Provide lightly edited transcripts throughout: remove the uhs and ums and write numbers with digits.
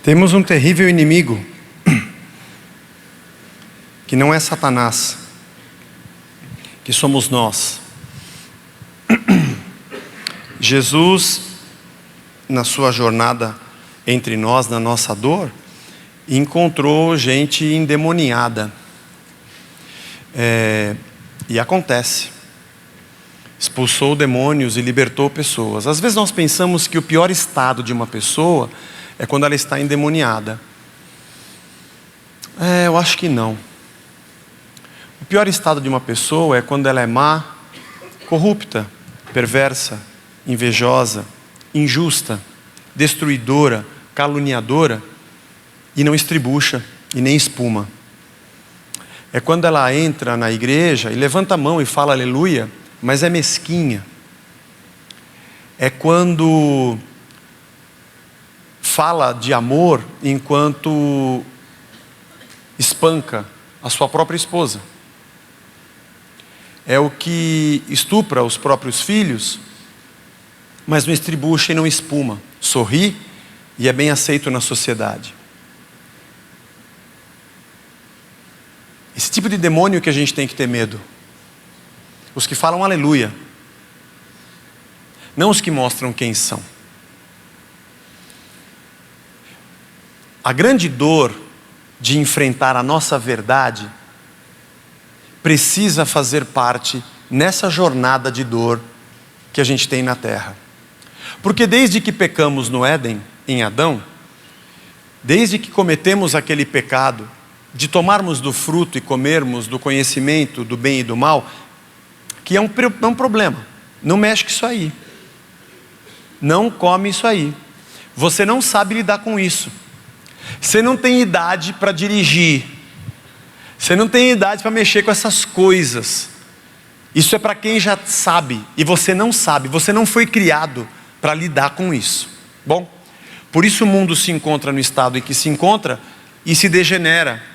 Temos um terrível inimigo, que não é Satanás, que somos nós. Jesus, na sua jornada entre nós, na nossa dor, encontrou gente endemoniada. E acontece. Expulsou demônios e libertou pessoas. Às vezes nós pensamos que o pior estado de uma pessoa é quando ela está endemoniada. Eu acho que não. O pior estado de uma pessoa é quando ela é má, corrupta, perversa, invejosa, injusta, destruidora, caluniadora e não estribucha e nem espuma. É quando ela entra na igreja e levanta a mão e fala aleluia, mas é mesquinha. É quando fala de amor enquanto espanca a sua própria esposa. É o que estupra os próprios filhos, mas não estribucha e não espuma. Sorri e é bem aceito na sociedade. Esse tipo de demônio que a gente tem que ter medo. Os que falam aleluia. Não os que mostram quem são. A grande dor de enfrentar a nossa verdade precisa fazer parte nessa jornada de dor que a gente tem na terra. Porque desde que pecamos no Éden, em Adão, desde que cometemos aquele pecado de tomarmos do fruto e comermos do conhecimento do bem e do mal, que é um problema, não mexe com isso aí, não come isso aí, você não sabe lidar com isso, você não tem idade para dirigir, você não tem idade para mexer com essas coisas, isso é para quem já sabe, e você não sabe, você não foi criado para lidar com isso. Bom, por isso o mundo se encontra no estado em que se encontra e se degenera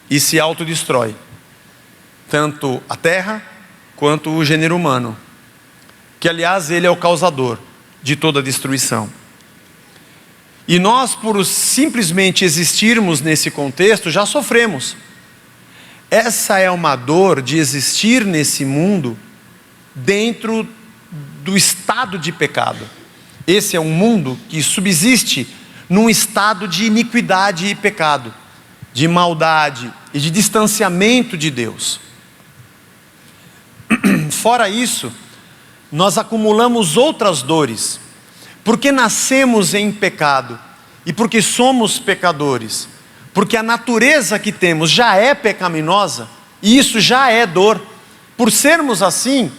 e se autodestrói, tanto a terra quanto o gênero humano, que aliás ele é o causador de toda a destruição. E nós, por simplesmente existirmos nesse contexto, já sofremos. Essa é uma dor de existir nesse mundo dentro do estado de pecado. Esse é um mundo que subsiste num estado de iniquidade e pecado, de maldade e de distanciamento de Deus. Fora isso, nós acumulamos outras dores, porque nascemos em pecado e porque somos pecadores, porque a natureza que temos já é pecaminosa e isso já é dor. Por sermos assim,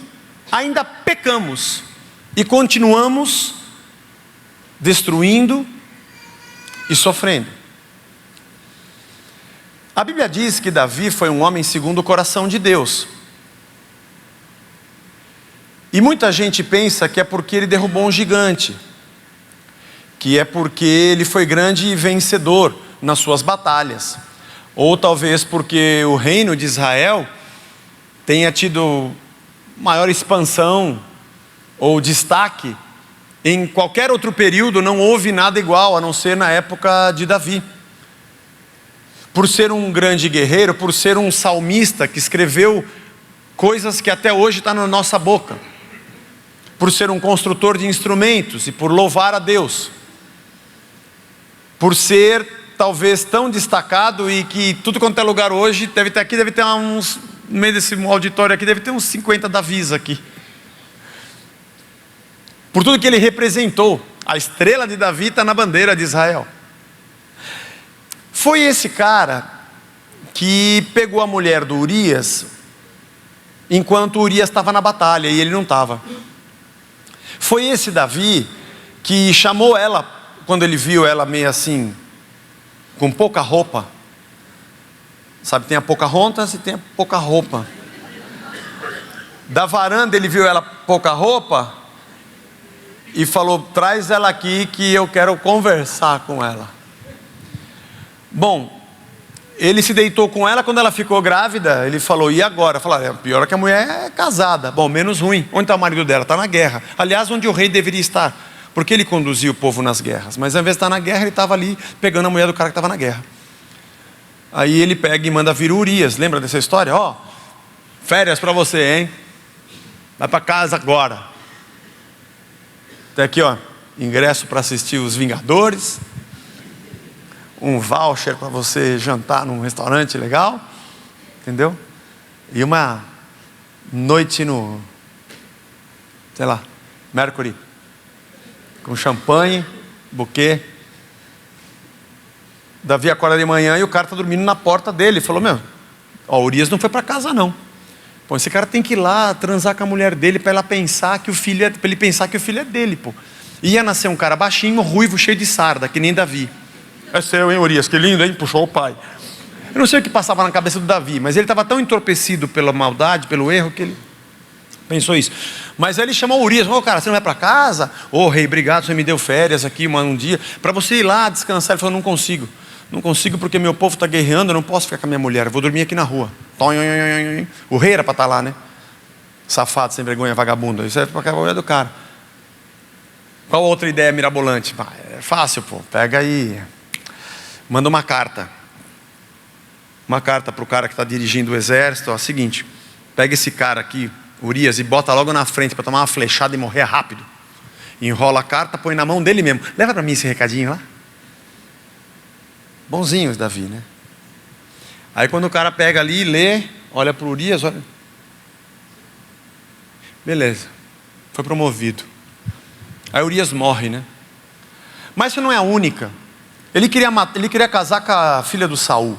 ainda pecamos e continuamos destruindo e sofrendo. A Bíblia diz que Davi foi um homem segundo o coração de Deus. E muita gente pensa que é porque ele derrubou um gigante, que é porque ele foi grande e vencedor nas suas batalhas, ou talvez porque o reino de Israel tenha tido maior expansão ou destaque. Em qualquer outro período não houve nada igual, a não ser na época de Davi. Por ser um grande guerreiro, por ser um salmista que escreveu coisas que até hoje estão na nossa boca, por ser um construtor de instrumentos e por louvar a Deus, por ser talvez tão destacado e que tudo quanto é lugar hoje, deve ter uns, no meio desse auditório aqui, deve ter uns 50 Davis aqui. Por tudo que ele representou, a estrela de Davi está na bandeira de Israel. Foi esse cara que pegou a mulher do Urias, enquanto Urias estava na batalha e ele não estava. Foi esse Davi que chamou ela, quando ele viu ela meio assim, com pouca roupa. Sabe, tem a Pocahontas e tem a pouca roupa. Da varanda ele viu ela pouca roupa e falou: traz ela aqui que eu quero conversar com ela. Bom, ele se deitou com ela. Quando ela ficou grávida, ele falou: e agora? Falaram: pior é que a mulher é casada. Bom, menos ruim. Onde está o marido dela? Está na guerra. Aliás, onde o rei deveria estar. porque ele conduzia o povo nas guerras. Mas ao invés de estar na guerra, ele estava ali pegando a mulher do cara que estava na guerra. Aí ele pega e manda vir Urias. Lembra dessa história? Ó, férias para você, hein? Vai para casa agora. Tem aqui, ó, ingresso para assistir Os Vingadores, um voucher para você jantar num restaurante legal, entendeu? E uma noite no, sei lá, Mercury, com champanhe, buquê. Davi acorda de manhã e o cara está dormindo na porta dele. Ele falou, meu, ó, Urias não foi para casa não. Pô, esse cara tem que ir lá transar com a mulher dele para ela pensar que o filho para ele pensar que o filho é dele, pô. Ia nascer um cara baixinho, ruivo, cheio de sarda, que nem Davi. É seu, hein, Urias? Que lindo, hein? Puxou o pai. Eu não sei o que passava na cabeça do Davi, mas ele estava tão entorpecido pela maldade, pelo erro, que ele pensou isso. Mas aí ele chamou Urias, ô cara, você não vai para casa? Ô rei, obrigado, você me deu férias aqui um dia, para você ir lá descansar. Ele falou, não consigo. Não consigo porque meu povo está guerreando, eu não posso ficar com a minha mulher, eu vou dormir aqui na rua. O rei era para estar lá, né? Safado, sem vergonha, vagabundo. Isso é para a mulher do cara. Qual outra ideia mirabolante? É fácil, pô. Pega aí, manda uma carta. Uma carta para o cara que está dirigindo o exército. Ó, seguinte, pega esse cara aqui, Urias, e bota logo na frente para tomar uma flechada e morrer rápido. Enrola a carta, põe na mão dele mesmo. Leva para mim esse recadinho lá. Bonzinhos, Davi, né? Aí quando o cara pega ali, lê, olha para o Urias, olha. Beleza, foi promovido. Aí Urias morre, né? Mas isso não é a única. Ele queria casar com a filha do Saul.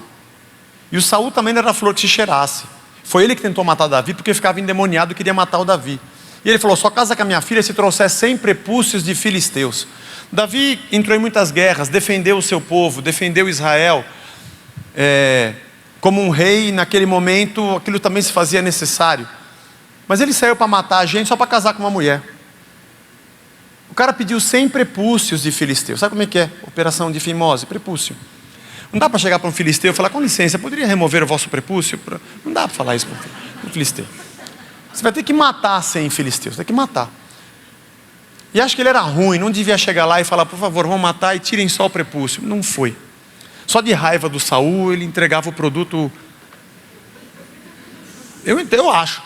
E o Saul também não era flor que se cheirasse. Foi ele que tentou matar Davi, porque ficava endemoniado e queria matar o Davi. E ele falou, só casa com a minha filha se trouxer 100 prepúcios de filisteus. Davi entrou em muitas guerras, defendeu o seu povo, defendeu Israel. Como um rei, naquele momento, aquilo também se fazia necessário. Mas ele saiu para matar a gente só para casar com uma mulher. O cara pediu 100 prepúcios de filisteus. Sabe como é que é? Operação de fimose, prepúcio. Não dá para chegar para um filisteu e falar, com licença, poderia remover o vosso prepúcio? Não dá para falar isso para um filisteu. Você vai ter que matar 100 filisteus, tem que matar. E acho que ele era ruim, não devia chegar lá e falar, por favor, vão matar e tirem só o prepúcio. Não foi. Só de raiva do Saul, ele entregava o produto. Eu acho.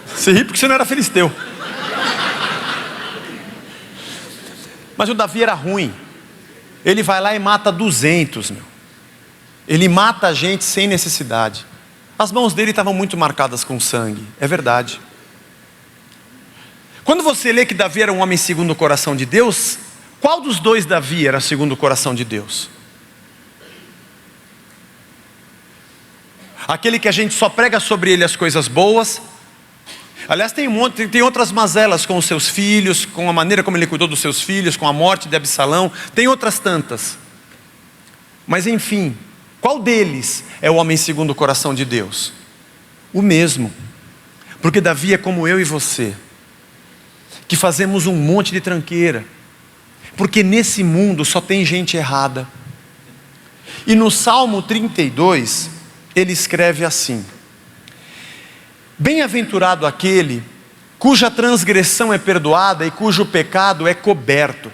Você ri porque você não era filisteu. Mas o Davi era ruim. Ele vai lá e mata 200, meu. Ele mata a gente sem necessidade. As mãos dele estavam muito marcadas com sangue. É verdade. Quando você lê que Davi era um homem segundo o coração de Deus, qual dos dois Davi era segundo o coração de Deus? Aquele que a gente só prega sobre ele as coisas boas. Aliás, tem outras mazelas com os seus filhos, com a maneira como ele cuidou dos seus filhos, com a morte de Absalão. Tem outras tantas. Mas enfim, qual deles é o homem segundo o coração de Deus? O mesmo. Porque Davi é como eu e você, que fazemos um monte de tranqueira. Porque nesse mundo só tem gente errada. E no Salmo 32, ele escreve assim: bem-aventurado aquele cuja transgressão é perdoada e cujo pecado é coberto.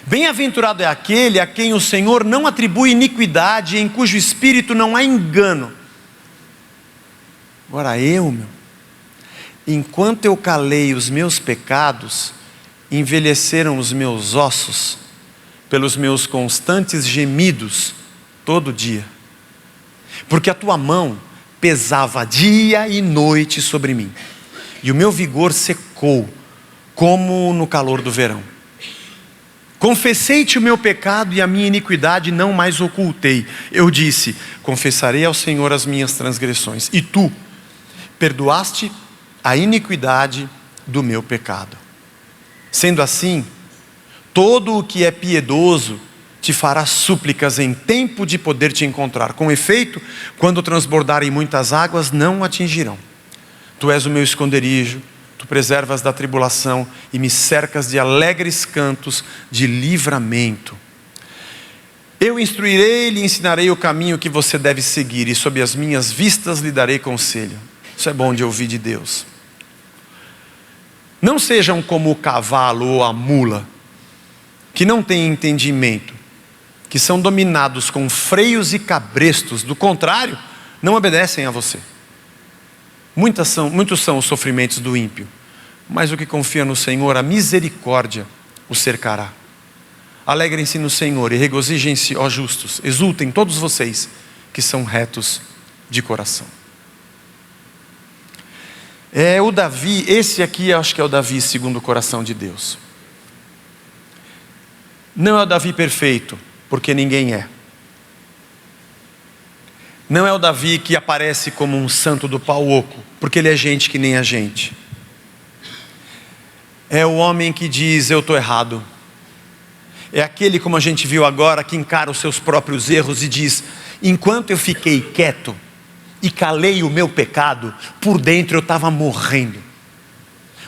Bem-aventurado é aquele a quem o Senhor não atribui iniquidade, em cujo espírito não há engano. Agora enquanto eu calei os meus pecados, envelheceram os meus ossos pelos meus constantes gemidos todo dia. Porque a tua mão pesava dia e noite sobre mim, e o meu vigor secou como no calor do verão. Confessei-te o meu pecado e a minha iniquidade não mais ocultei. Eu disse, confessarei ao Senhor as minhas transgressões, e tu perdoaste a iniquidade do meu pecado. Sendo assim, todo o que é piedoso te fará súplicas em tempo de poder te encontrar. Com efeito, quando transbordarem muitas águas, não o atingirão. Tu és o meu esconderijo, tu preservas da tribulação e me cercas de alegres cantos de livramento. Eu instruirei e lhe ensinarei o caminho que você deve seguir, e sob as minhas vistas lhe darei conselho. Isso é bom de ouvir de Deus. Não sejam como o cavalo ou a mula, que não têm entendimento, que são dominados com freios e cabrestos, do contrário, não obedecem a você. Muitos são os sofrimentos do ímpio, mas o que confia no Senhor, a misericórdia o cercará. Alegrem-se no Senhor e regozijem-se, ó justos, exultem todos vocês que são retos de coração. O Davi, esse aqui eu acho que é o Davi segundo o coração de Deus. Não é o Davi perfeito, porque ninguém é. Não é o Davi que aparece como um santo do pau oco, porque ele é gente que nem a gente. É o homem que diz, eu estou errado. É aquele, como a gente viu agora, que encara os seus próprios erros e diz, enquanto eu fiquei quieto e calei o meu pecado, por dentro eu estava morrendo.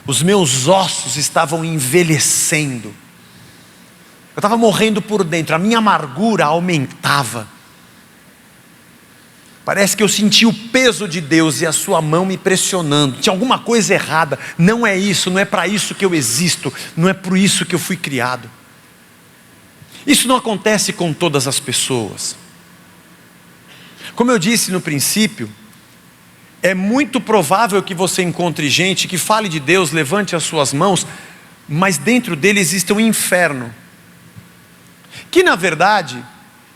Os meus ossos estavam envelhecendo. Eu estava morrendo por dentro, a minha amargura aumentava. Parece que eu senti o peso de Deus e a sua mão me pressionando. Tinha alguma coisa errada. Não é isso, não é para isso que eu existo. Não é por isso que eu fui criado. Isso não acontece com todas as pessoas. Como eu disse no princípio, é muito provável que você encontre gente que fale de Deus, levante as suas mãos, mas dentro dele existe um inferno. Que na verdade,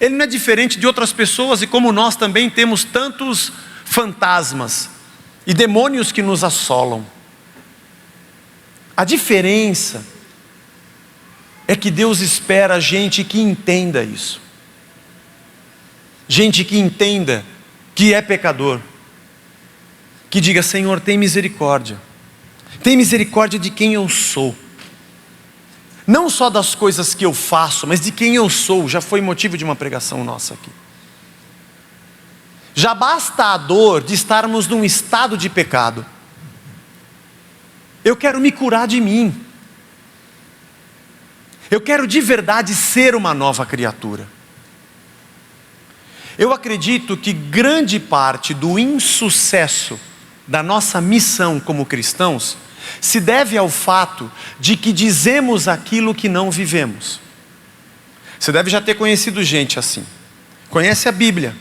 ele não é diferente de outras pessoas, e como nós também temos tantos fantasmas e demônios que nos assolam. A diferença é que Deus espera gente que entenda isso. Gente que entenda que é pecador. Que diga, Senhor, tem misericórdia. Tem misericórdia de quem eu sou. Não só das coisas que eu faço, mas de quem eu sou. Já foi motivo de uma pregação nossa aqui. Já basta a dor de estarmos num estado de pecado. Eu quero me curar de mim. Eu quero de verdade ser uma nova criatura. Eu acredito que grande parte do insucesso da nossa missão como cristãos se deve ao fato de que dizemos aquilo que não vivemos. Você deve já ter conhecido gente assim. Conhece a Bíblia,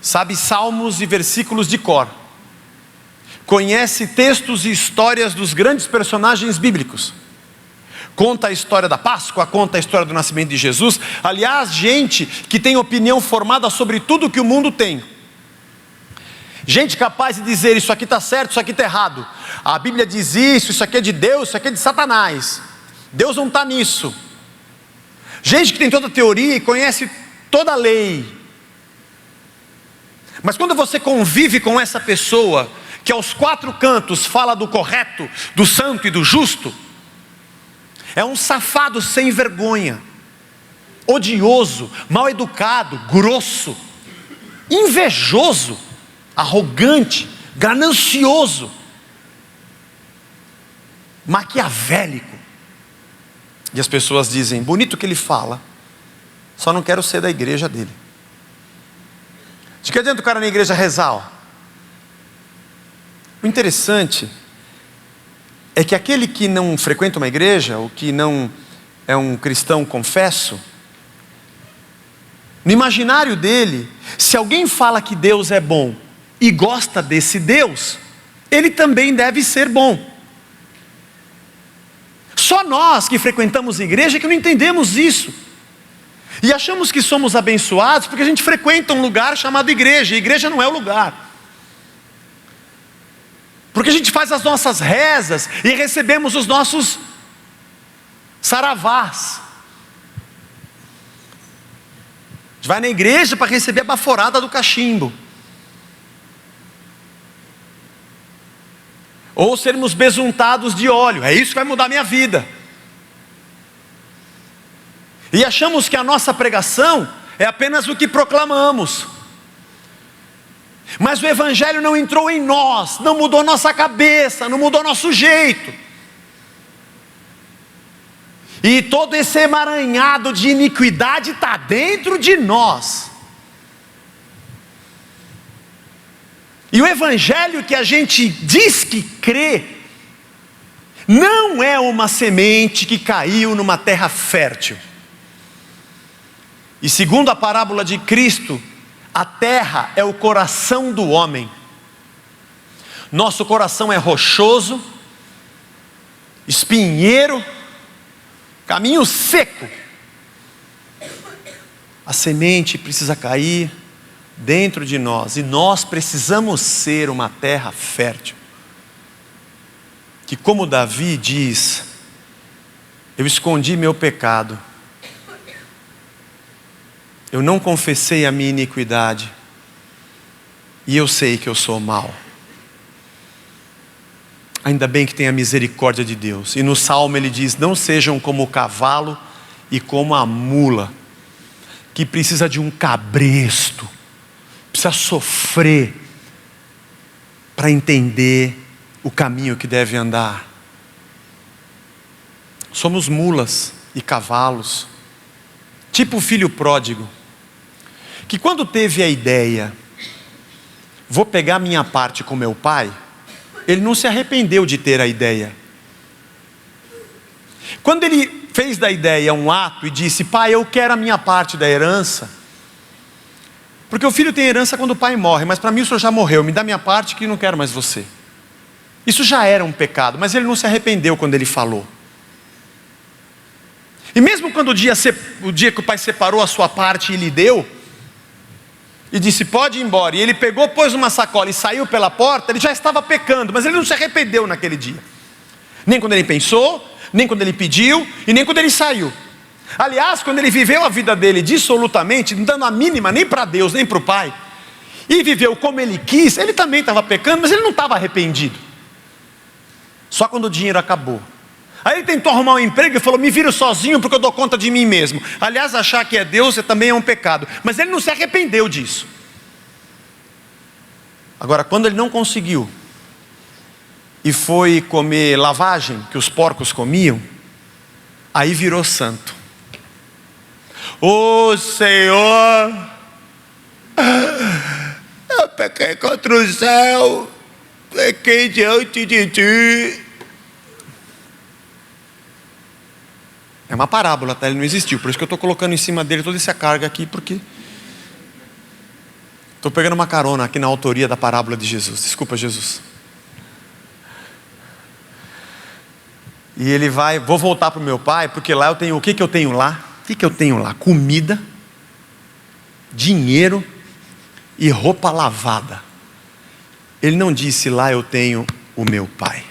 sabe salmos e versículos de cor, conhece textos e histórias dos grandes personagens bíblicos, conta a história da Páscoa, conta a história do nascimento de Jesus. Aliás, gente que tem opinião formada sobre tudo que o mundo tem. Gente capaz de dizer, isso aqui está certo, isso aqui está errado. A Bíblia diz isso aqui é de Deus, isso aqui é de Satanás. Deus não está nisso. Gente que tem toda a teoria e conhece toda a lei. Mas quando você convive com essa pessoa, que aos quatro cantos fala do correto, do santo e do justo, é um safado sem vergonha, odioso, mal educado, grosso, invejoso, arrogante, ganancioso, maquiavélico. E as pessoas dizem, bonito que ele fala, só não quero ser da igreja dele. De que adianta o cara na igreja rezar? Ó? O interessante é que aquele que não frequenta uma igreja, ou que não é um cristão confesso, no imaginário dele, se alguém fala que Deus é bom e gosta desse Deus, ele também deve ser bom. Só nós que frequentamos a igreja que não entendemos isso. E achamos que somos abençoados porque a gente frequenta um lugar chamado igreja. E igreja não é o lugar. Porque a gente faz as nossas rezas e recebemos os nossos saravás. A gente vai na igreja para receber a baforada do cachimbo. Ou sermos besuntados de óleo. É isso que vai mudar a minha vida. E achamos que a nossa pregação é apenas o que proclamamos. Mas o Evangelho não entrou em nós, não mudou nossa cabeça, não mudou nosso jeito. E todo esse emaranhado de iniquidade está dentro de nós. E o Evangelho que a gente diz que crê, não é uma semente que caiu numa terra fértil. E segundo a parábola de Cristo, a terra é o coração do homem. Nosso coração é rochoso, espinheiro, caminho seco. A semente precisa cair dentro de nós, e nós precisamos ser uma terra fértil. Que, como Davi diz, eu escondi meu pecado, eu não confessei a minha iniquidade, e eu sei que eu sou mau. Ainda bem que tem a misericórdia de Deus. E no Salmo ele diz: não sejam como o cavalo e como a mula, que precisa de um cabresto, precisa sofrer para entender o caminho que deve andar. Somos mulas e cavalos, tipo o filho pródigo, que quando teve a ideia, vou pegar minha parte com meu pai, ele não se arrependeu de ter a ideia. Quando ele fez da ideia um ato e disse: pai, eu quero a minha parte da herança, porque o filho tem herança quando o pai morre, mas para mim o senhor já morreu, me dá minha parte que não quero mais você. Isso já era um pecado, mas ele não se arrependeu quando ele falou. E mesmo quando o dia que o pai separou a sua parte e lhe deu, e disse: pode ir embora, e ele pegou, pôs uma sacola e saiu pela porta, ele já estava pecando, mas ele não se arrependeu naquele dia. Nem quando ele pensou, nem quando ele pediu, e nem quando ele saiu. Aliás, quando ele viveu a vida dele dissolutamente, não dando a mínima nem para Deus, nem para o pai, e viveu como ele quis, ele também estava pecando, mas ele não estava arrependido. Só quando o dinheiro acabou. Aí ele tentou arrumar um emprego e falou: me viro sozinho porque eu dou conta de mim mesmo. Aliás, achar que é Deus também é um pecado. Mas ele não se arrependeu disso. Agora, quando ele não conseguiu e foi comer lavagem que os porcos comiam, aí virou santo. Ô Senhor, eu pequei contra o céu, pequei diante de ti. É uma parábola, tá? Ele não existiu, por isso que eu estou colocando em cima dele toda essa carga aqui, porque estou pegando uma carona aqui na autoria da parábola de Jesus. Desculpa, Jesus. E ele vai: vou voltar para o meu pai, porque lá eu tenho, o que que eu tenho lá? O que que eu tenho lá? Comida, dinheiro e roupa lavada. Ele não disse: lá eu tenho o meu pai.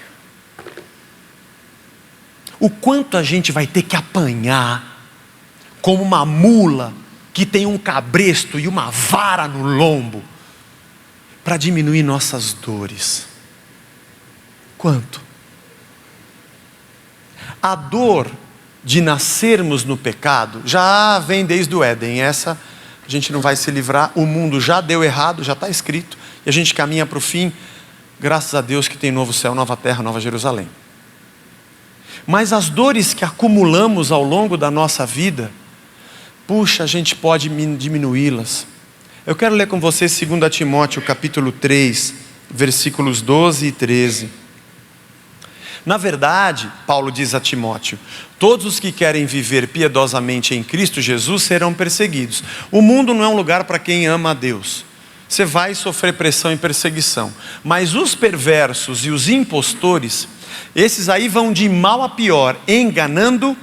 O quanto a gente vai ter que apanhar como uma mula que tem um cabresto e uma vara no lombo para diminuir nossas dores. Quanto? A dor de nascermos no pecado já vem desde o Éden. Essa a gente não vai se livrar. O mundo já deu errado, já está escrito, e a gente caminha para o fim. Graças a Deus que tem novo céu, nova terra, nova Jerusalém. Mas as dores que acumulamos ao longo da nossa vida, puxa, a gente pode diminuí-las. Eu quero ler com você 2 Timóteo capítulo 3, versículos 12 e 13. Na verdade, Paulo diz a Timóteo: todos os que querem viver piedosamente em Cristo Jesus serão perseguidos. O mundo não é um lugar para quem ama a Deus. Você vai sofrer pressão e perseguição. Mas os perversos e os impostores, esses aí vão de mal a pior, enganando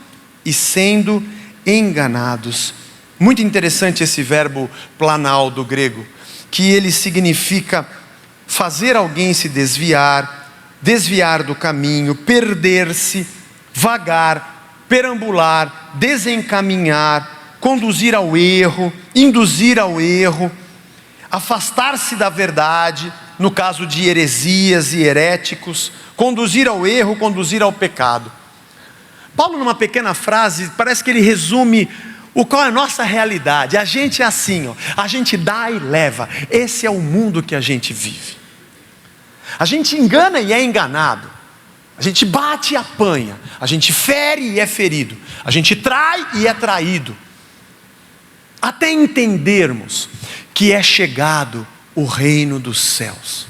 e sendo enganados. Muito interessante esse verbo planal do grego, que ele significa fazer alguém se desviar do caminho, perder-se, vagar, perambular, desencaminhar, conduzir ao erro, induzir ao erro, afastar-se da verdade, no caso de heresias e heréticos, conduzir ao erro, conduzir ao pecado. Paulo, numa pequena frase, parece que ele resume qual é a nossa realidade. A gente é assim, ó, a gente dá e leva. Esse é o mundo que a gente vive. A gente engana e é enganado. A gente bate e apanha. A gente fere e é ferido. A gente trai e é traído. Até entendermos que é chegado o reino dos céus.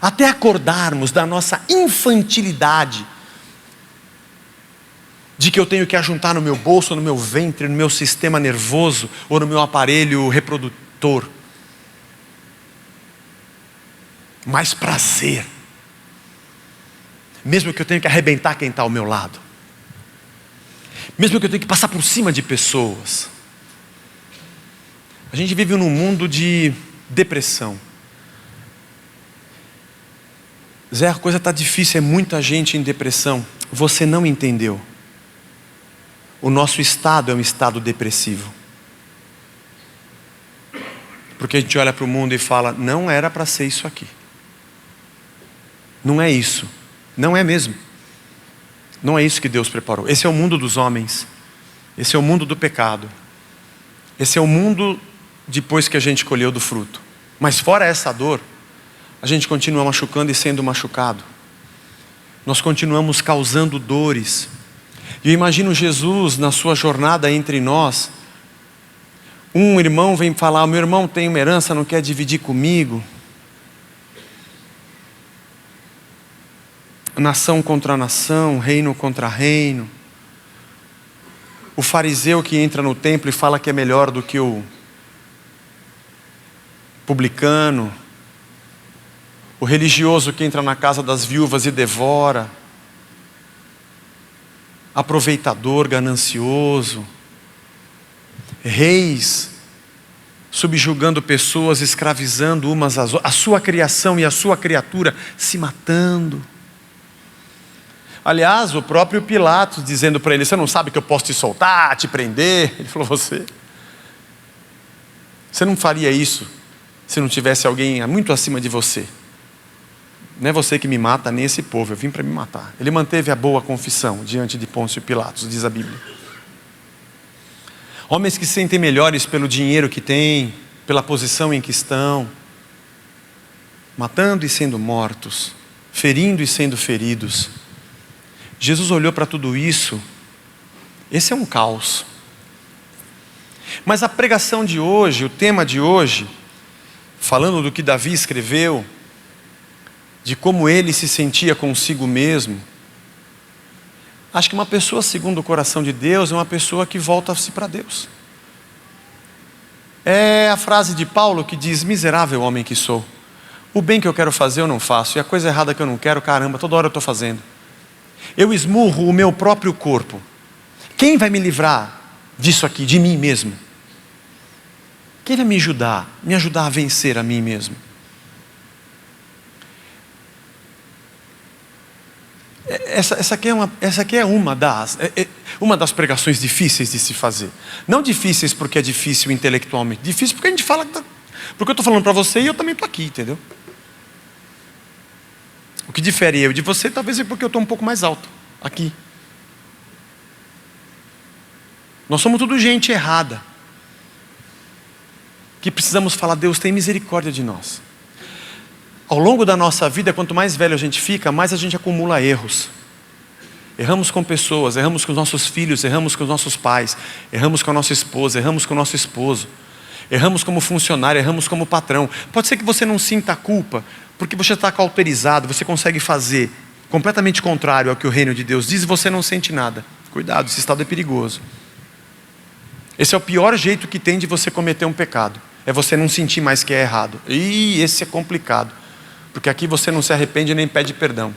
Até acordarmos da nossa infantilidade de que eu tenho que ajuntar no meu bolso, no meu ventre, no meu sistema nervoso ou no meu aparelho reprodutor. Mais prazer, mesmo que eu tenha que arrebentar quem está ao meu lado, mesmo que eu tenha que passar por cima de pessoas. A gente vive num mundo de depressão. Zé, a coisa está difícil, é muita gente em depressão. Você não entendeu. O nosso estado é um estado depressivo. Porque a gente olha para o mundo e fala, não era para ser isso aqui. Não é isso. Não é mesmo. Não é isso que Deus preparou. Esse é o mundo dos homens. Esse é o mundo do pecado. Esse é o mundo depois que a gente colheu do fruto. Mas fora essa dor, a gente continua machucando e sendo machucado. Nós continuamos causando dores. E eu imagino Jesus na sua jornada entre nós. Um irmão vem falar, meu irmão tem uma herança, não quer dividir comigo. Nação contra nação, reino contra reino. O fariseu que entra no templo e fala que é melhor do que o publicano. O religioso que entra na casa das viúvas e devora. Aproveitador, ganancioso. Reis subjugando pessoas, escravizando umas às outras. A sua criação e a sua criatura se matando. Aliás, o próprio Pilatos dizendo para ele, você não sabe que eu posso te soltar, te prender? Ele falou, você não faria isso se não tivesse alguém muito acima de você. Não é você que me mata, nem esse povo, eu vim para me matar. Ele manteve a boa confissão diante de Pôncio Pilatos, diz a Bíblia. Homens que se sentem melhores pelo dinheiro que têm, pela posição em que estão, matando e sendo mortos, ferindo e sendo feridos. Jesus olhou para tudo isso. Esse é um caos. Mas a pregação de hoje, o tema de hoje, falando do que Davi escreveu, de como ele se sentia consigo mesmo. Acho que uma pessoa segundo o coração de Deus é uma pessoa que volta-se para Deus. É a frase de Paulo que diz, miserável homem que sou. O bem que eu quero fazer eu não faço, e a coisa errada que eu não quero, caramba, toda hora eu estou fazendo. Eu esmurro o meu próprio corpo. Quem vai me livrar disso aqui, de mim mesmo? Quem vai me ajudar a vencer a mim mesmo? Essa aqui é uma das pregações difíceis de se fazer. Não difíceis porque é difícil intelectualmente, difícil porque a gente fala, porque eu estou falando para você e eu também estou aqui, entendeu? O que difere eu de você talvez é porque eu estou um pouco mais alto, aqui. Nós somos tudo gente errada, que precisamos falar, Deus tem misericórdia de nós. Ao longo da nossa vida, quanto mais velho a gente fica, mais a gente acumula erros. Erramos com pessoas, erramos com os nossos filhos, erramos com os nossos pais, erramos com a nossa esposa, erramos com o nosso esposo, erramos como funcionário, erramos como patrão. Pode ser que você não sinta a culpa, porque você está cauterizado, você consegue fazer completamente contrário ao que o reino de Deus diz e você não sente nada. Cuidado, esse estado é perigoso. Esse é o pior jeito que tem de você cometer um pecado. É você não sentir mais que é errado. E esse é complicado. Porque aqui você não se arrepende nem pede perdão.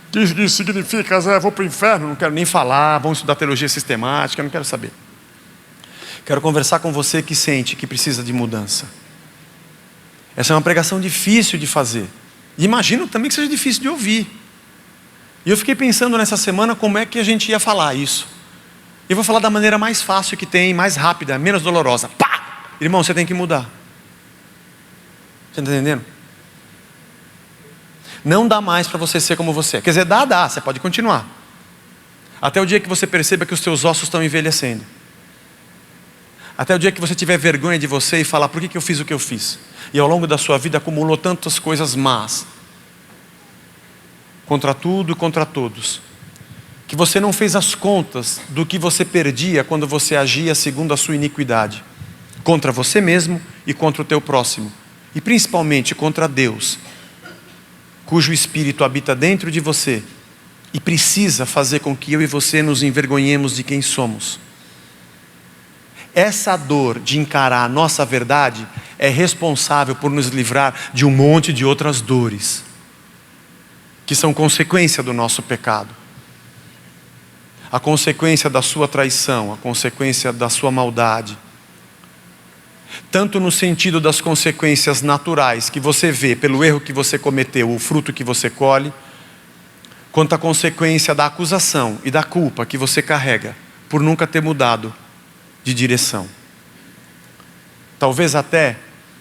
O que isso significa, Zé? Vou para o inferno? Não quero nem falar. Vamos estudar teologia sistemática, não quero saber. Quero conversar com você que sente que precisa de mudança. Essa é uma pregação difícil de fazer. E imagino também que seja difícil de ouvir. E eu fiquei pensando nessa semana como é que a gente ia falar isso. Eu vou falar da maneira mais fácil que tem, mais rápida, menos dolorosa. Pá! Irmão, você tem que mudar. Você está entendendo? Não dá mais para você ser como você é. Quer dizer, dá, você pode continuar. Até o dia que você perceba que os teus ossos estão envelhecendo. Até o dia que você tiver vergonha de você e falar, por que eu fiz o que eu fiz? E ao longo da sua vida acumulou tantas coisas más. Contra tudo e contra todos. Que você não fez as contas do que você perdia quando você agia segundo a sua iniquidade. Contra você mesmo e contra o teu próximo. E principalmente contra Deus, cujo Espírito habita dentro de você, e precisa fazer com que eu e você nos envergonhemos de quem somos. Essa dor de encarar a nossa verdade é responsável por nos livrar de um monte de outras dores, que são consequência do nosso pecado. A consequência da sua traição, a consequência da sua maldade. Tanto no sentido das consequências naturais que você vê pelo erro que você cometeu, o fruto que você colhe, quanto a consequência da acusação e da culpa que você carrega por nunca ter mudado de direção. Talvez até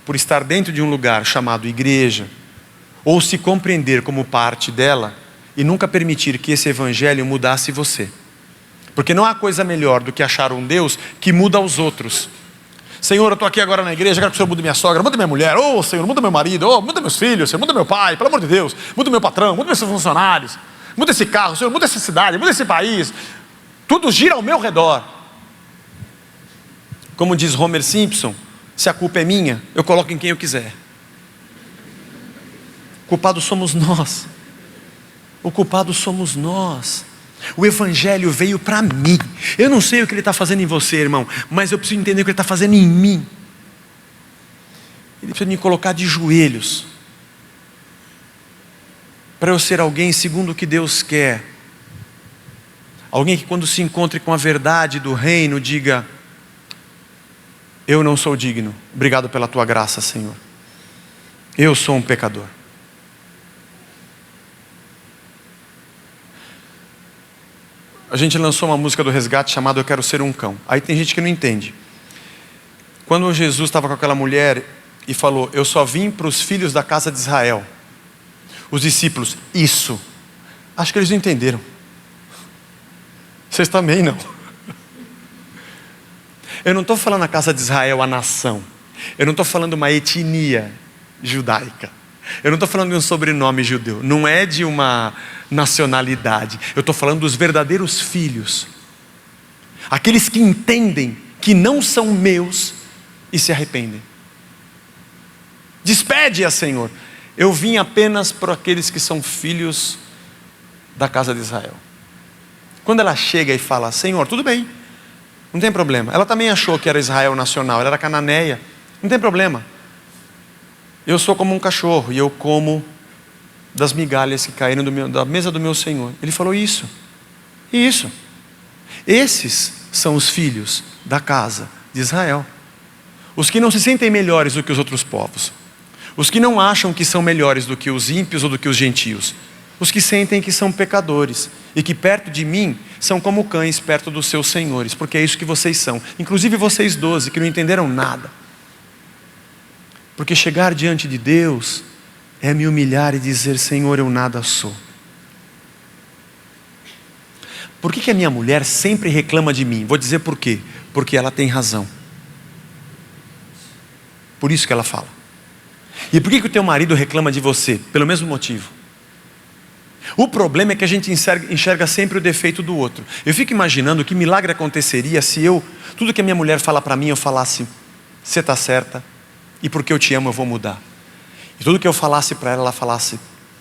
por estar dentro de um lugar chamado igreja, ou se compreender como parte dela e nunca permitir que esse evangelho mudasse você. Porque não há coisa melhor do que achar um Deus que muda os outros. Senhor, eu estou aqui agora na igreja, quero que o Senhor mude minha sogra, muda minha mulher, Senhor, muda meu marido, muda meus filhos, Senhor, muda meu pai, pelo amor de Deus, muda meu patrão, muda meus funcionários, muda esse carro, Senhor, muda essa cidade, muda esse país. Tudo gira ao meu redor. Como diz Homer Simpson, se a culpa é minha, eu coloco em quem eu quiser. O culpado somos nós. O culpado somos nós. O evangelho veio para mim. Eu não sei o que ele está fazendo em você, irmão, mas eu preciso entender o que ele está fazendo em mim. Ele precisa me colocar de joelhos, para eu ser alguém segundo o que Deus quer. Alguém que quando se encontre com a verdade do reino, diga: eu não sou digno, obrigado pela tua graça, Senhor. Eu sou um pecador. A gente lançou uma música do Resgate chamada Eu Quero Ser um Cão. Aí tem gente que não entende. Quando Jesus estava com aquela mulher e falou: eu só vim para os filhos da casa de Israel. Os discípulos: isso. Acho que eles não entenderam. Vocês também não. Eu não estou falando a casa de Israel, a nação. Eu não estou falando uma etnia judaica. Eu não estou falando de um sobrenome judeu. Não é de uma nacionalidade. Eu estou falando dos verdadeiros filhos. Aqueles que entendem que não são meus e se arrependem. Despede-a, Senhor. Eu vim apenas para aqueles que são filhos da casa de Israel. Quando ela chega e fala: Senhor, tudo bem, não tem problema. Ela também achou que era Israel nacional, ela era cananeia. Não tem problema. Eu sou como um cachorro e eu como das migalhas que caíram da mesa do meu Senhor. Ele falou isso. Isso. Esses são os filhos da casa de Israel. Os que não se sentem melhores do que os outros povos. Os que não acham que são melhores do que os ímpios ou do que os gentios. Os que sentem que são pecadores e que perto de mim são como cães perto dos seus senhores. Porque é isso que vocês são. Inclusive vocês 12 que não entenderam nada. Porque chegar diante de Deus é me humilhar e dizer: Senhor, eu nada sou. Por que a minha mulher sempre reclama de mim? Vou dizer por quê. Porque ela tem razão. Por isso que ela fala. E por que o teu marido reclama de você? Pelo mesmo motivo. O problema é que a gente enxerga sempre o defeito do outro. Eu fico imaginando que milagre aconteceria se tudo que a minha mulher fala para mim, eu falasse: você está certa, e porque eu te amo eu vou mudar. E tudo que eu falasse para ela falasse: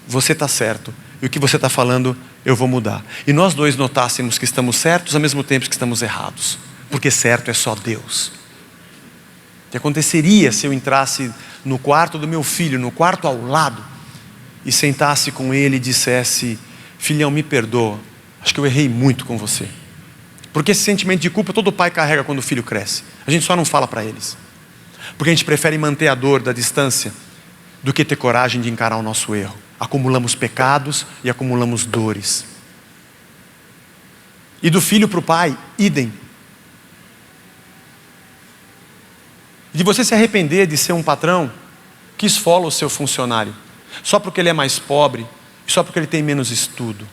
você está certo, e o que você está falando eu vou mudar. E nós dois notássemos que estamos certos ao mesmo tempo que estamos errados. Porque certo é só Deus. O que aconteceria se eu entrasse no quarto do meu filho, no quarto ao lado, e sentasse com ele e dissesse: filhão, me perdoa, acho que eu errei muito com você. Porque esse sentimento de culpa todo pai carrega quando o filho cresce. A gente só não fala para eles. Porque a gente prefere manter a dor da distância do que ter coragem de encarar o nosso erro. Acumulamos pecados e acumulamos dores. E do filho para o pai, idem. De você se arrepender de ser um patrão que esfola o seu funcionário, só porque ele é mais pobre, só porque ele tem menos estudo.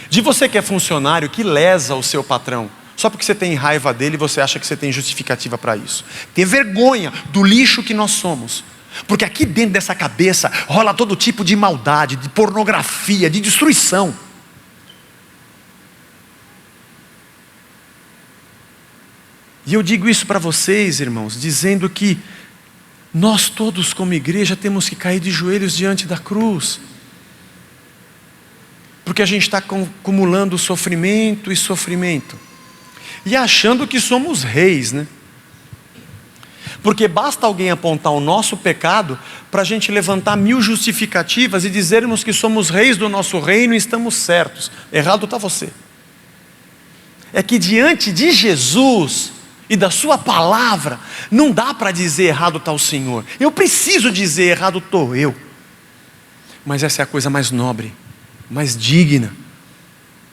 De você que é funcionário que lesa o seu patrão, só porque você tem raiva dele e você acha que você tem justificativa para isso. Ter vergonha do lixo que nós somos. Porque aqui dentro dessa cabeça rola todo tipo de maldade, de pornografia, de destruição. E eu digo isso para vocês, irmãos, dizendo que nós todos como igreja temos que cair de joelhos diante da cruz. Porque Porque a gente está acumulando sofrimento e sofrimento. E achando que somos reis, né? Porque basta alguém apontar o nosso pecado para a gente levantar 1000 justificativas e dizermos que somos reis do nosso reino e estamos certos. Errado está você. É que diante de Jesus e da sua palavra, não dá para dizer errado está o Senhor. Eu preciso dizer errado estou eu. Mas essa é a coisa mais nobre, mais digna,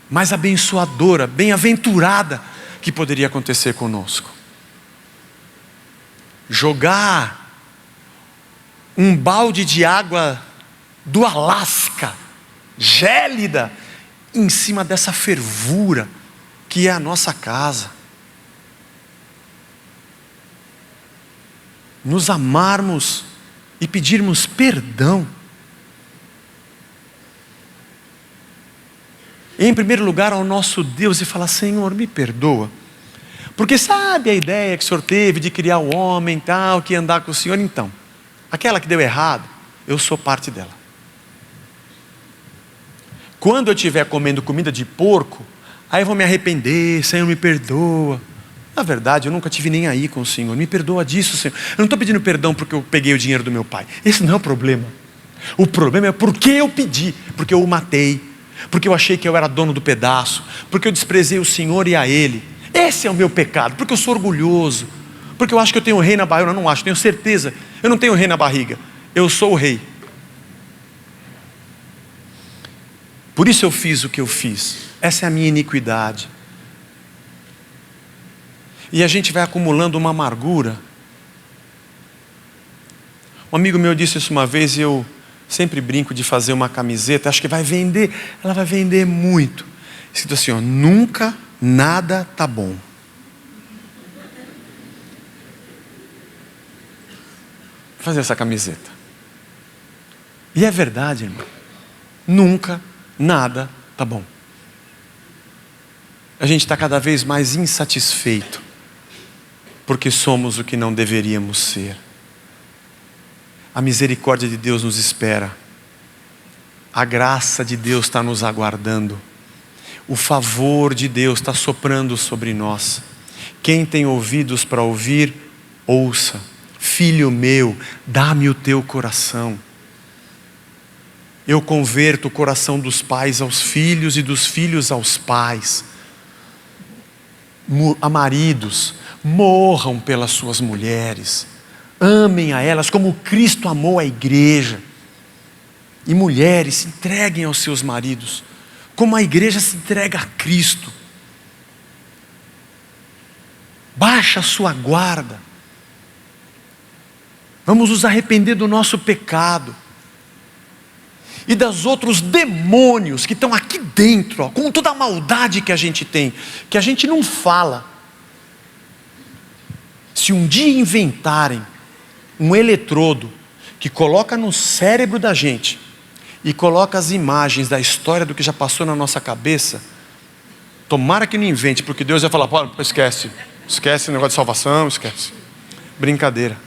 mais abençoadora, bem-aventurada que poderia acontecer conosco. Jogar um balde de água do Alasca, gélida, em cima dessa fervura que é a nossa casa. Nos amarmos e pedirmos perdão. Em primeiro lugar ao nosso Deus e falar: Senhor, me perdoa. Porque sabe a ideia que o Senhor teve de criar o homem tal, que ia andar com o Senhor? Então, aquela que deu errado, eu sou parte dela. Quando eu estiver comendo comida de porco, aí eu vou me arrepender: Senhor, me perdoa. Na verdade, eu nunca tive nem aí com o Senhor. Me perdoa disso, Senhor. Eu não estou pedindo perdão porque eu peguei o dinheiro do meu pai. Esse não é o problema. O problema é porque eu pedi, porque eu o matei, porque eu achei que eu era dono do pedaço, porque eu desprezei o Senhor e a Ele. Esse é o meu pecado, porque eu sou orgulhoso, porque eu acho que eu tenho o rei na barriga. Eu não acho, tenho certeza. Eu não tenho o rei na barriga, eu sou o rei. Por isso eu fiz o que eu fiz. Essa é a minha iniquidade. E a gente vai acumulando uma amargura. Um amigo meu disse isso uma vez, e eu sempre brinco de fazer uma camiseta, acho que vai vender, ela vai vender muito. Escrito assim, ó: nunca nada tá bom. Vou fazer essa camiseta. E é verdade, irmão. Nunca nada tá bom. A gente está cada vez mais insatisfeito, porque somos o que não deveríamos ser. A misericórdia de Deus nos espera. A graça de Deus está nos aguardando. O favor de Deus está soprando sobre nós. Quem tem ouvidos para ouvir, ouça. Filho meu, dá-me o teu coração. Eu converto o coração dos pais aos filhos e dos filhos aos pais. A maridos, morram pelas suas mulheres. Amem a elas como Cristo amou a igreja. E mulheres, se entreguem aos seus maridos como a igreja se entrega a Cristo. Baixa a sua guarda. Vamos nos arrepender do nosso pecado e dos outros demônios que estão aqui dentro, ó, com toda a maldade que a gente tem, que a gente não fala. Se um dia inventarem um eletrodo que coloca no cérebro da gente e coloca as imagens da história do que já passou na nossa cabeça, tomara que não invente, porque Deus vai falar: pô, esquece o negócio de salvação, esquece. Brincadeira.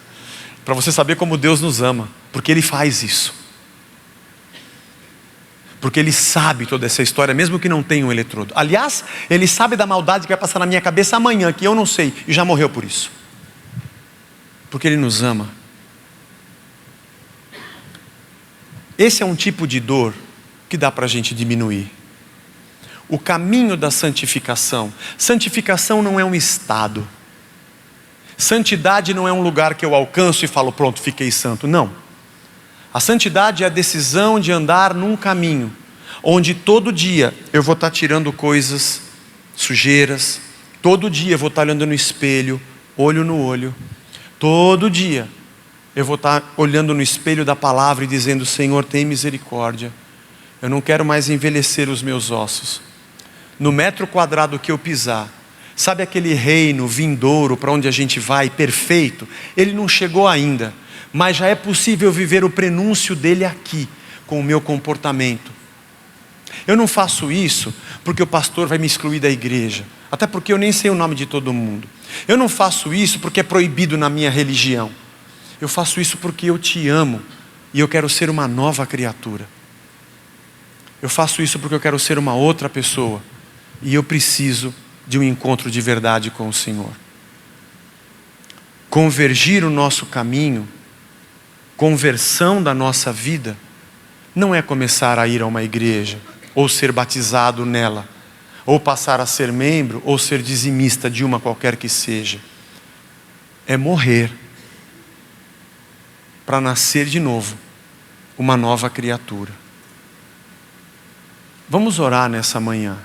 Para você saber como Deus nos ama, porque Ele faz isso. Porque Ele sabe toda essa história, mesmo que não tenha um eletrodo. Aliás, Ele sabe da maldade que vai passar na minha cabeça amanhã, que eu não sei, e já morreu por isso. Porque Ele nos ama. Esse é um tipo de dor que dá para a gente diminuir. O caminho da santificação. Santificação não é um estado. Santidade não é um lugar que eu alcanço e falo: pronto, fiquei santo. Não. A santidade é a decisão de andar num caminho onde todo dia eu vou estar tirando coisas, sujeiras. Todo dia eu vou estar olhando no espelho, olho no olho. Todo dia eu vou estar olhando no espelho da palavra e dizendo: Senhor, tem misericórdia. Eu não quero mais envelhecer os meus ossos. No metro quadrado que eu pisar, sabe aquele reino vindouro para onde a gente vai, perfeito? Ele não chegou ainda, mas já é possível viver o prenúncio dele aqui, com o meu comportamento. Eu não faço isso porque o pastor vai me excluir da igreja, até porque eu nem sei o nome de todo mundo. Eu não faço isso porque é proibido na minha religião. Eu faço isso porque eu te amo e eu quero ser uma nova criatura. Eu faço isso porque eu quero ser uma outra pessoa. E eu preciso de um encontro de verdade com o Senhor. Convergir o nosso caminho, conversão da nossa vida, não é começar a ir a uma igreja, ou ser batizado nela, ou passar a ser membro, ou ser dizimista de uma qualquer que seja. É morrer para nascer de novo, uma nova criatura. Vamos orar nessa manhã,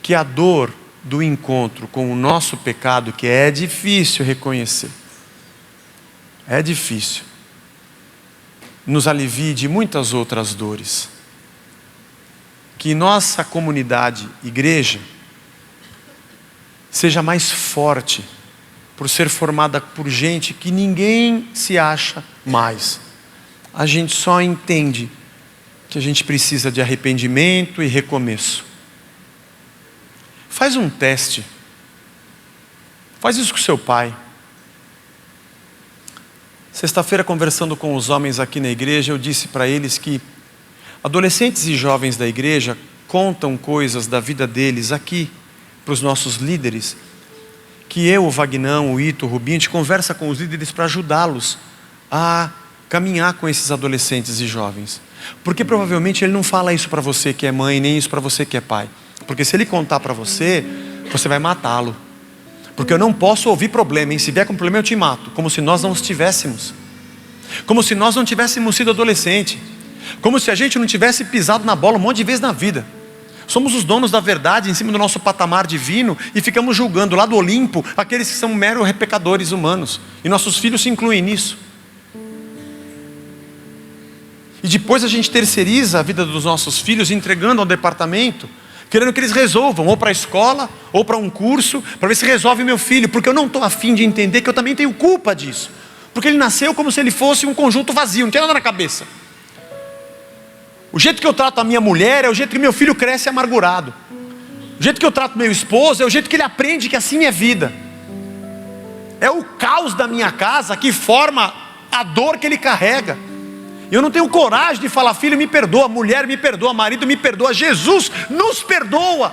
que a dor do encontro com o nosso pecado, que é difícil reconhecer, é difícil, nos alivie de muitas outras dores. Que nossa comunidade, igreja, seja mais forte, por ser formada por gente que ninguém se acha mais. A gente só entende que a gente precisa de arrependimento e recomeço. Faz um teste. Faz isso com seu pai. Sexta-feira, conversando com os homens aqui na igreja, eu disse para eles que adolescentes e jovens da igreja contam coisas da vida deles aqui, para os nossos líderes, que eu, o Vagnão, o Ito, o Rubinho, a gente conversa com os líderes para ajudá-los a caminhar com esses adolescentes e jovens. Porque provavelmente ele não fala isso para você que é mãe, nem isso para você que é pai. Porque se ele contar para você, você vai matá-lo. Porque eu não posso ouvir problema, hein? Se vier com problema eu te mato. Como se nós não os tivéssemos. Como se nós não tivéssemos sido adolescente. Como se a gente não tivesse pisado na bola um monte de vezes na vida. Somos os donos da verdade em cima do nosso patamar divino e ficamos julgando lá do Olimpo aqueles que são meros pecadores humanos. E nossos filhos se incluem nisso. E depois a gente terceiriza a vida dos nossos filhos entregando ao departamento, querendo que eles resolvam, ou para a escola, ou para um curso, para ver se resolve meu filho, porque eu não estou afim de entender que eu também tenho culpa disso. Porque ele nasceu como se ele fosse um conjunto vazio, não tinha nada na cabeça. O jeito que eu trato a minha mulher é o jeito que meu filho cresce amargurado. O jeito que eu trato meu esposo é o jeito que ele aprende que assim é vida. É o caos da minha casa que forma a dor que ele carrega. Eu não tenho coragem de falar: filho, me perdoa, mulher, me perdoa, marido, me perdoa, Jesus nos perdoa.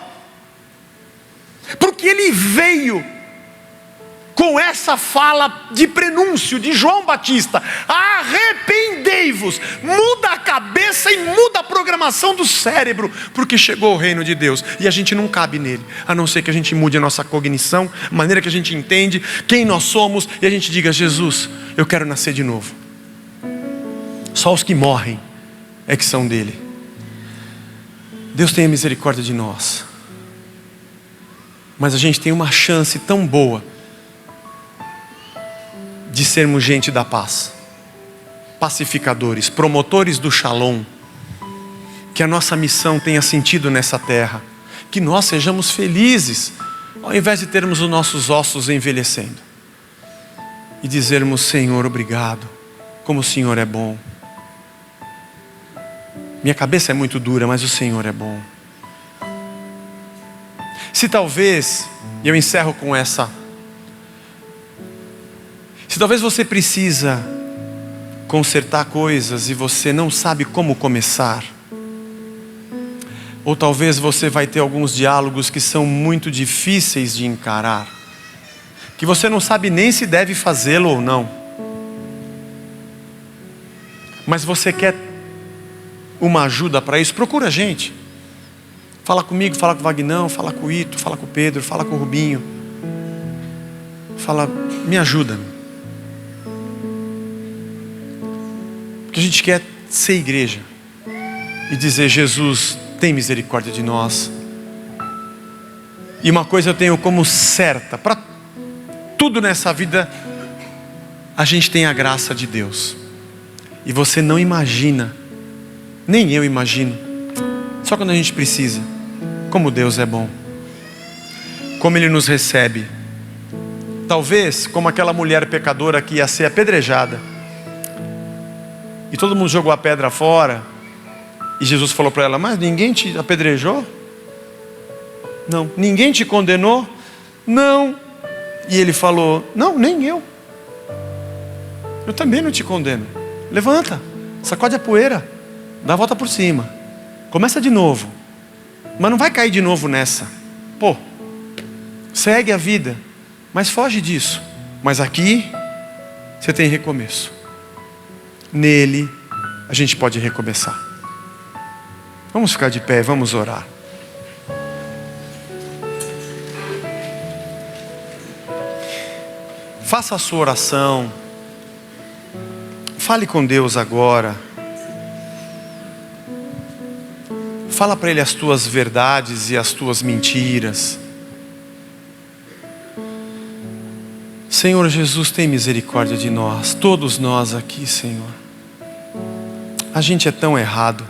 Porque ele veio com essa fala de prenúncio de João Batista: arrependei-vos, muda a cabeça e muda a programação do cérebro, porque chegou o reino de Deus, e a gente não cabe nele, a não ser que a gente mude a nossa cognição, a maneira que a gente entende quem nós somos, e a gente diga: Jesus, eu quero nascer de novo. Só os que morrem é que são dele. Deus tenha misericórdia de nós. Mas a gente tem uma chance tão boa de sermos gente da paz, pacificadores, promotores do shalom. Que a nossa missão tenha sentido nessa terra, que nós sejamos felizes, ao invés de termos os nossos ossos envelhecendo, e dizermos: Senhor, obrigado, como o Senhor é bom. Minha cabeça é muito dura, mas o Senhor é bom. Se talvez, e eu encerro com essa, se talvez você precisa consertar coisas e você não sabe como começar, ou talvez você vai ter alguns diálogos que são muito difíceis de encarar, que você não sabe nem se deve fazê-lo ou não, mas você quer uma ajuda para isso, procura a gente. Fala comigo, fala com o Vagnão, fala com o Ito, fala com o Pedro, fala com o Rubinho. Fala: me ajuda. Porque a gente quer ser igreja e dizer: Jesus, tem misericórdia de nós. E uma coisa eu tenho como certa: para tudo nessa vida a gente tem a graça de Deus. E você não imagina, nem eu imagino, só quando a gente precisa, como Deus é bom, como Ele nos recebe. Talvez como aquela mulher pecadora que ia ser apedrejada, e todo mundo jogou a pedra fora, e Jesus falou para ela: mas ninguém te apedrejou? Não. Ninguém te condenou? Não. E ele falou: não, nem eu. Eu também não te condeno. Levanta, sacode a poeira, dá a volta por cima, Começa de novo. Mas não vai cair de novo nessa. Pô, segue a vida, mas foge disso. Mas aqui você tem recomeço. Nele a gente pode recomeçar. Vamos ficar de pé, vamos orar. Faça a sua oração. Fale com Deus agora. Fala para Ele as tuas verdades e as tuas mentiras. Senhor Jesus, tem misericórdia de nós, todos nós aqui, Senhor. A gente é tão errado.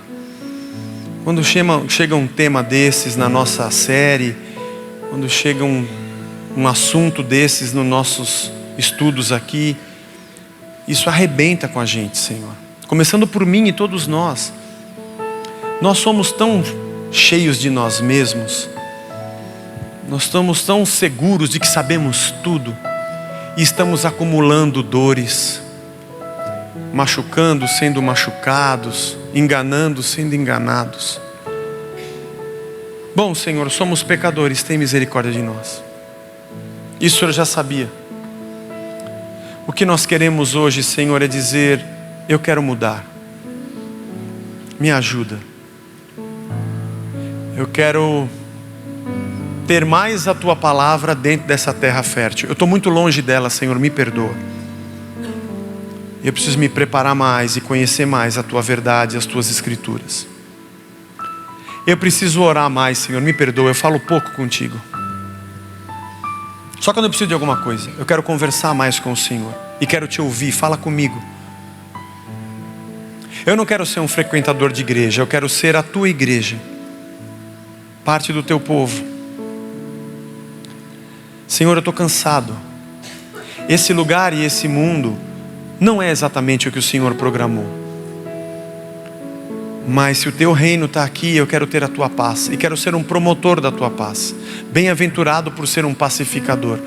Quando chega um tema desses na nossa série, quando chega um assunto desses nos nossos estudos aqui, isso arrebenta com a gente, Senhor. Começando por mim e todos nós. Nós somos tão cheios de nós mesmos. Nós estamos tão seguros de que sabemos tudo. E estamos acumulando dores. Machucando, sendo machucados. Enganando, sendo enganados. Bom, Senhor, somos pecadores. Tem misericórdia de nós. Isso o Senhor já sabia. O que nós queremos hoje, Senhor, é dizer: eu quero mudar. Me ajuda. Eu quero ter mais a Tua palavra dentro dessa terra fértil. Eu estou muito longe dela, Senhor, me perdoa. Eu preciso me preparar mais e conhecer mais a Tua verdade e as Tuas Escrituras. Eu preciso orar mais, Senhor, me perdoa, eu falo pouco contigo. Só quando eu preciso de alguma coisa. Eu quero conversar mais com o Senhor e quero Te ouvir, fala comigo. Eu não quero ser um frequentador de igreja, eu quero ser a Tua igreja, parte do Teu povo. Senhor, eu estou cansado. Esse lugar e esse mundo não é exatamente o que o Senhor programou. Mas se o Teu reino está aqui, eu quero ter a Tua paz. E quero ser um promotor da Tua paz. Bem-aventurado por ser um pacificador.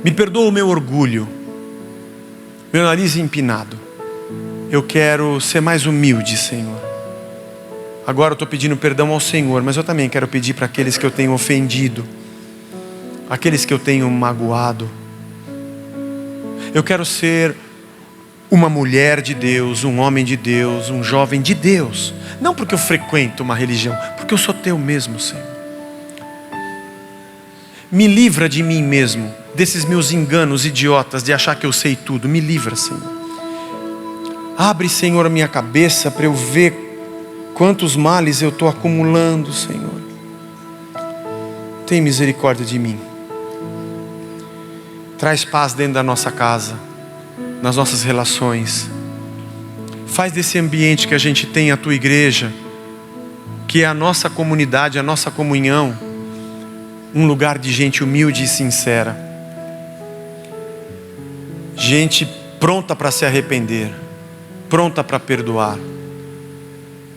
Me perdoa o meu orgulho, meu nariz empinado. Eu quero ser mais humilde, Senhor. Agora eu estou pedindo perdão ao Senhor, mas eu também quero pedir para aqueles que eu tenho ofendido, aqueles que eu tenho magoado. Eu quero ser uma mulher de Deus, um homem de Deus, um jovem de Deus. Não porque eu frequento uma religião, porque eu sou Teu mesmo, Senhor. Me livra de mim mesmo, desses meus enganos idiotas de achar que eu sei tudo. Me livra, Senhor. Abre, Senhor, a minha cabeça para eu ver quantos males eu estou acumulando, Senhor. Tem misericórdia de mim. Traz paz dentro da nossa casa, nas nossas relações. Faz desse ambiente que a gente tem, a Tua igreja, que é a nossa comunidade, a nossa comunhão, um lugar de gente humilde e sincera. Gente pronta para se arrepender, pronta para perdoar,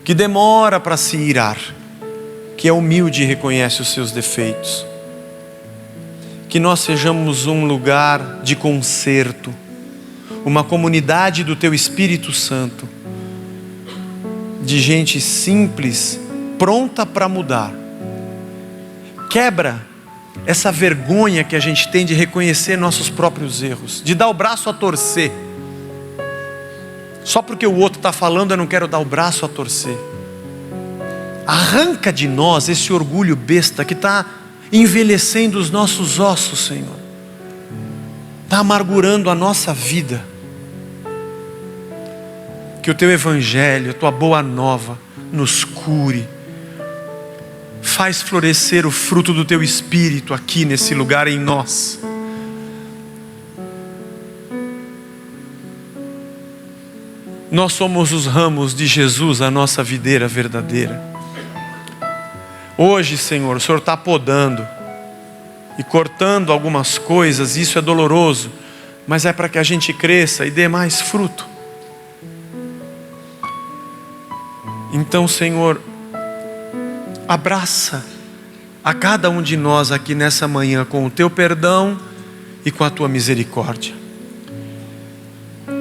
que demora para se irar, que é humilde e reconhece os seus defeitos. Que nós sejamos um lugar de conserto, uma comunidade do Teu Espírito Santo, de gente simples, pronta para mudar. Quebra essa vergonha que a gente tem de reconhecer nossos próprios erros, de dar o braço a torcer. Só porque o outro está falando, eu não quero dar o braço a torcer. Arranca de nós esse orgulho besta que está envelhecendo os nossos ossos, Senhor. Está amargurando a nossa vida. Que o Teu Evangelho, a Tua boa nova nos cure. Faz florescer o fruto do Teu Espírito aqui nesse lugar em nós. Nós somos os ramos de Jesus, a nossa videira verdadeira. Hoje, Senhor, o Senhor está podando e cortando algumas coisas. Isso é doloroso, mas é para que a gente cresça e dê mais fruto. Então, Senhor, abraça a cada um de nós aqui nessa manhã com o Teu perdão e com a Tua misericórdia.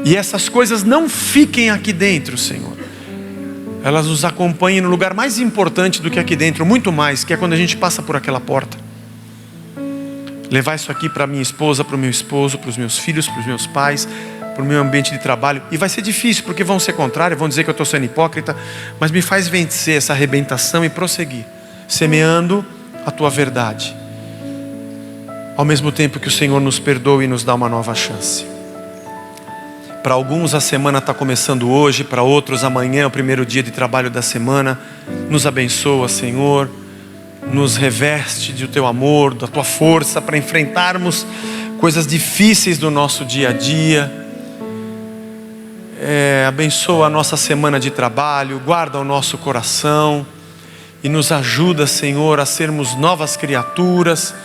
E essas coisas não fiquem aqui dentro, Senhor. elas nos acompanhem no lugar mais importante do que aqui dentro, muito mais, que é quando a gente passa por aquela porta. Levar isso aqui para minha esposa, para o meu esposo, para os meus filhos, para os meus pais, para o meu ambiente de trabalho. E vai ser difícil, porque vão ser contrários, vão dizer que eu estou sendo hipócrita, mas me faz vencer essa arrebentação e prosseguir, semeando a tua verdade, ao mesmo tempo que o Senhor nos perdoa e nos dá uma nova chance. Para alguns a semana está começando hoje, para outros amanhã é o primeiro dia de trabalho da semana. Nos abençoa, Senhor, nos reveste do teu amor, da tua força para enfrentarmos coisas difíceis do nosso dia a dia. Abençoa a nossa semana de trabalho, guarda o nosso coração e nos ajuda, Senhor, a sermos novas criaturas.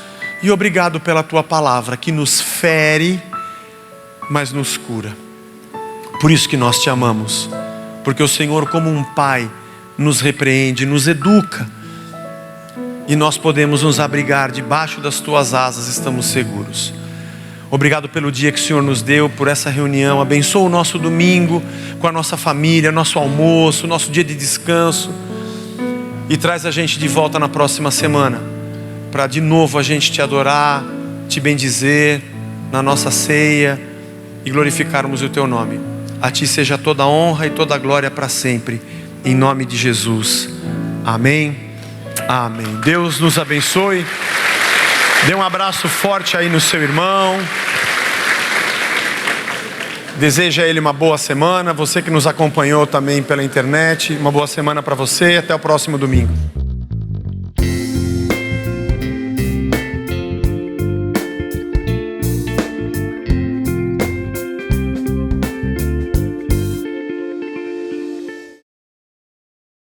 E obrigado pela tua palavra que nos fere, mas nos cura. Por isso que nós te amamos, porque o Senhor, como um pai, nos repreende, nos educa, e nós podemos nos abrigar debaixo das tuas asas, estamos seguros. Obrigado pelo dia que o Senhor nos deu, por essa reunião. Abençoa o nosso domingo com a nossa família, nosso almoço, nosso dia de descanso, e traz a gente de volta na próxima semana, para de novo a gente te adorar, te bendizer na nossa ceia e glorificarmos o teu nome. A ti seja toda a honra e toda a glória para sempre, em nome de Jesus, amém, amém. Deus nos abençoe. Dê um abraço forte aí no seu irmão, deseja a ele uma boa semana. Você que nos acompanhou também pela internet, uma boa semana para você, até o próximo domingo.